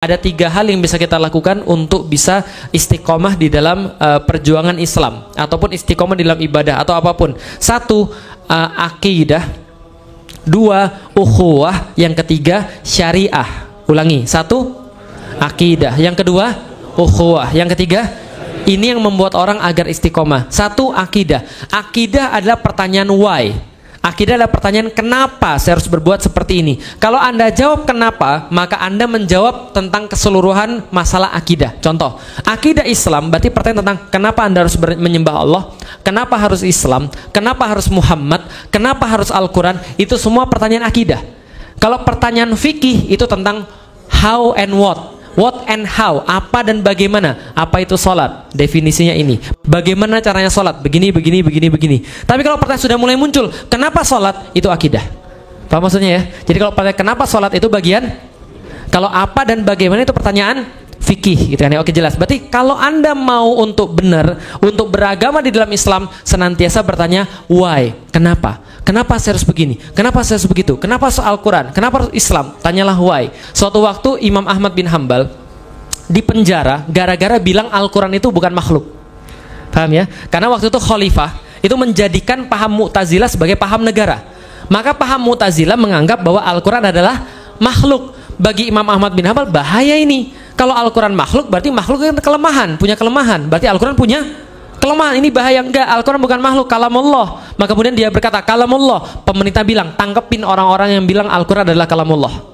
Ada 3 hal yang bisa kita lakukan untuk bisa istiqomah di dalam perjuangan Islam ataupun istiqomah di dalam ibadah atau apapun. 1, akidah. 2, ukhuwah. Yang ketiga, syariah. Ulangi. 1, akidah. Yang kedua, ukhuwah. Yang ketiga, ini yang membuat orang agar istiqomah. 1, akidah. Akidah adalah pertanyaan why. Akidah adalah pertanyaan kenapa saya harus berbuat seperti ini. Kalau Anda jawab kenapa, maka Anda menjawab tentang keseluruhan masalah akidah. Contoh, akidah Islam berarti pertanyaan tentang kenapa Anda harus menyembah Allah, kenapa harus Islam, kenapa harus Muhammad, kenapa harus Al-Quran. Itu semua pertanyaan akidah. Kalau pertanyaan fikih itu tentang how and what and how, apa dan bagaimana. Apa itu sholat? Definisinya ini. Bagaimana caranya sholat? Begini. Tapi kalau pertanyaan sudah mulai muncul, kenapa sholat? Itu akidah. Paham maksudnya ya? Jadi kalau pertanyaan kenapa sholat itu bagian, kalau apa dan bagaimana itu pertanyaan fikih, gitu kan ya? Oke, jelas. Berarti kalau Anda mau untuk benar, untuk beragama di dalam Islam, senantiasa bertanya why, kenapa? Kenapa saya harus begini? Kenapa saya harus begitu? Kenapa soal Quran? Kenapa harus Islam? Tanyalah why. Suatu waktu Imam Ahmad bin Hanbal di penjara gara-gara bilang Al-Quran itu bukan makhluk. Paham ya? Karena waktu itu khalifah itu menjadikan paham Mu'tazilah sebagai paham negara. Maka paham Mu'tazilah menganggap bahwa Al-Quran adalah makhluk. Bagi Imam Ahmad bin Hanbal bahaya ini. Kalau Al-Quran makhluk berarti makhluk yang kelemahan, punya kelemahan. Berarti Al-Quran punya kelemahan. Ini bahaya. Enggak, Al-Quran bukan makhluk, kalamullah. Maka kemudian dia berkata kalamullah. Pemerintah bilang, tangkepin orang-orang yang bilang Al-Quran adalah kalamullah.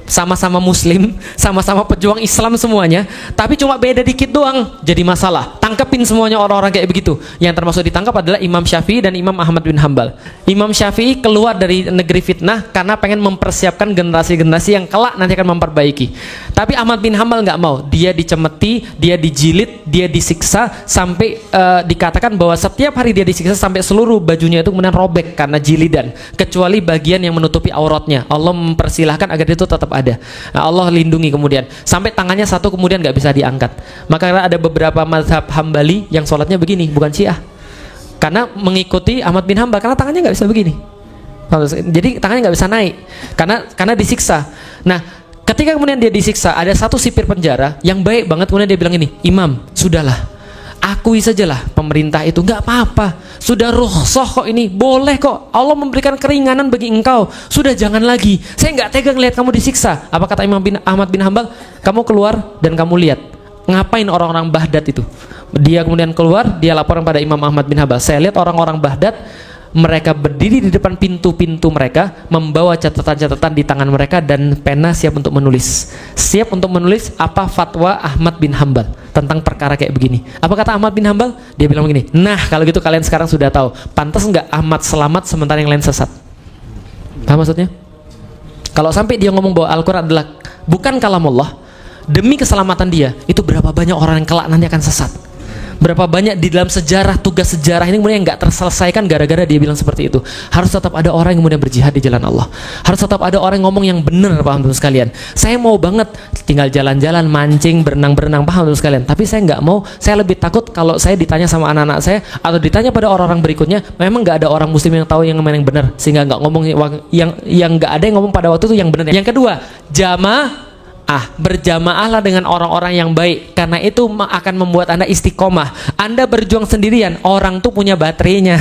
Sama-sama muslim, sama-sama pejuang Islam semuanya, tapi cuma beda dikit doang jadi masalah. Tangkepin semuanya orang-orang kayak begitu. Yang termasuk ditangkap adalah Imam Syafi'i dan Imam Ahmad bin Hanbal. Imam Syafi'i keluar dari negeri fitnah karena pengen mempersiapkan generasi-generasi yang kelak nanti akan memperbaiki. Tapi Ahmad bin Hanbal nggak mau. Dia dicemeti, dia dijilid, dia disiksa sampai dikatakan bahwa setiap hari dia disiksa sampai seluruh bajunya itu kemudian robek karena jilidan, kecuali bagian yang menutupi auratnya. Allah mempersilahkan agar itu tetap ada. Nah, Allah lindungi kemudian sampai tangannya satu kemudian nggak bisa diangkat. Maka ada beberapa mazhab Hambali yang sholatnya begini, bukan Syiah, karena mengikuti Ahmad bin Hanbal karena tangannya nggak bisa begini. Jadi tangannya nggak bisa naik karena disiksa. Nah, ketika kemudian dia disiksa, ada satu sipir penjara yang baik banget, kemudian dia bilang ini, Imam, sudahlah, akui sajalah pemerintah itu nggak apa-apa, sudah rukhsah kok ini, boleh kok, Allah memberikan keringanan bagi engkau, sudah jangan lagi, saya nggak tega ngelihat kamu disiksa. Apa kata Ahmad bin Hanbal? Kamu keluar dan kamu lihat ngapain orang-orang Baghdad itu. Dia kemudian keluar, dia laporan pada Imam Ahmad bin Hanbal, saya lihat orang-orang Baghdad, mereka berdiri di depan pintu-pintu mereka, membawa catatan-catatan di tangan mereka dan pena siap untuk menulis. Siap untuk menulis apa fatwa Ahmad bin Hanbal tentang perkara kayak begini. Apa kata Ahmad bin Hanbal? Dia bilang begini, nah kalau gitu kalian sekarang sudah tahu, pantas nggak Ahmad selamat sementara yang lain sesat. Paham maksudnya? Kalau sampai dia ngomong bahwa Al-Quran adalah bukan kalamullah, demi keselamatan dia, itu berapa banyak orang yang kelak nanti akan sesat. Berapa banyak di dalam sejarah, tugas sejarah ini kemudian nggak terselesaikan gara-gara dia bilang seperti itu. Harus tetap ada orang yang kemudian berjihad di jalan Allah. Harus tetap ada orang yang ngomong yang benar, paham teman sekalian. Saya mau banget tinggal jalan-jalan, mancing, berenang-berenang, paham teman sekalian. Tapi saya nggak mau, saya lebih takut kalau saya ditanya sama anak-anak saya atau ditanya pada orang-orang berikutnya, memang nggak ada orang muslim yang tahu yang mana yang benar, sehingga nggak ngomong yang nggak ada yang ngomong pada waktu itu yang benar. Yang kedua, berjamaahlah dengan orang-orang yang baik, karena itu akan membuat Anda istiqomah. Anda berjuang sendirian, orang tuh punya baterainya,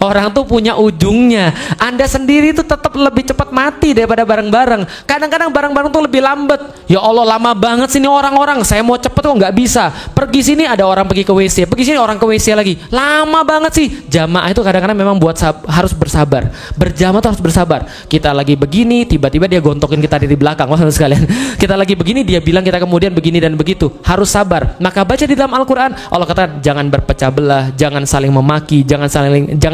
orang tuh punya ujungnya. Anda sendiri tuh tetap lebih cepat mati daripada bareng-bareng. Kadang-kadang bareng-bareng tuh lebih lambat. Ya Allah, lama banget sini orang-orang, saya mau cepet kok nggak bisa. Pergi sini ada orang pergi ke WC, pergi sini orang ke WC lagi, lama banget sih. Jamaah itu kadang-kadang memang buat harus bersabar. Berjamaah tuh harus bersabar. Kita lagi begini, tiba-tiba dia gontokin kita dari belakang, maksudnya sekalian. Kita lagi begini, dia bilang kita kemudian begini dan begitu. Harus sabar. Maka baca di dalam Al-Quran, Allah kata jangan berpecah belah, jangan saling memaki, jangan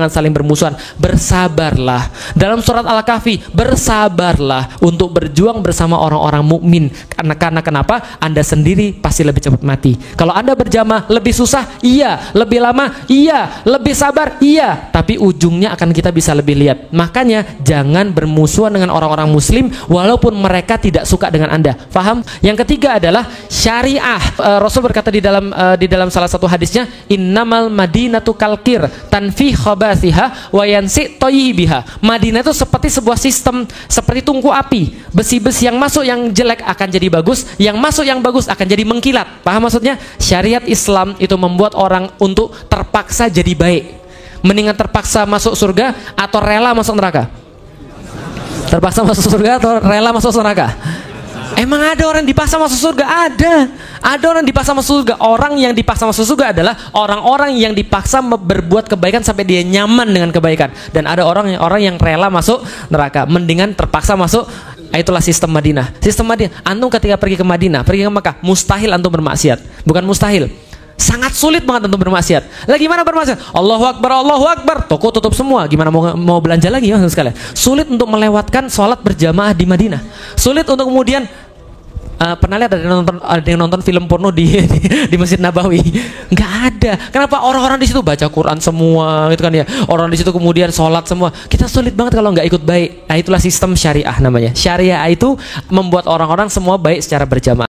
saling bermusuhan. Bersabarlah. Dalam surat Al-Kahfi, bersabarlah untuk berjuang bersama orang-orang mukmin. Karena kenapa? Anda sendiri pasti lebih cepat mati. Kalau Anda berjamaah lebih susah, iya. Lebih lama, iya. Lebih sabar, iya. Tapi ujungnya akan kita bisa lebih lihat. Makanya jangan bermusuhan dengan orang-orang muslim walaupun mereka tidak suka dengan Anda. Faham? Yang ketiga adalah syariah. Rasul berkata di dalam salah satu hadisnya, innamal madinatu kalqir tanfi khabar khabasiha wa yansi thayyibiha. Madinah itu seperti sebuah sistem, seperti tungku api. Besi-besi yang masuk yang jelek akan jadi bagus, yang masuk yang bagus akan jadi mengkilat. Paham maksudnya? Syariat Islam itu membuat orang untuk terpaksa jadi baik. Mendingan terpaksa masuk surga atau rela masuk neraka? Terpaksa masuk surga atau rela masuk neraka? Emang ada orang dipaksa masuk surga? Ada orang dipaksa masuk surga. Orang yang dipaksa masuk surga adalah orang-orang yang dipaksa berbuat kebaikan sampai dia nyaman dengan kebaikan. Dan ada orang yang rela masuk neraka. Mendingan terpaksa masuk. Itulah sistem Madinah. Sistem Madinah. Antum ketika pergi ke Madinah, pergi ke Mekah, mustahil antum bermaksiat. Bukan mustahil, sangat sulit banget untuk bermaksiat. Lagi mana bermaksiat? Allahu Akbar, toko tutup semua. Gimana mau belanja lagi ya sekalian? Sulit untuk melewatkan sholat berjamaah di Madinah. Sulit untuk kemudian pernah lihat ada yang nonton film porno di Masjid Nabawi? Nggak ada. Kenapa? Orang-orang di situ baca Quran semua, gitu kan ya. Orang di situ kemudian sholat semua. Kita sulit banget kalau nggak ikut baik. Nah, itulah sistem syariah namanya. Syariah itu membuat orang-orang semua baik secara berjamaah.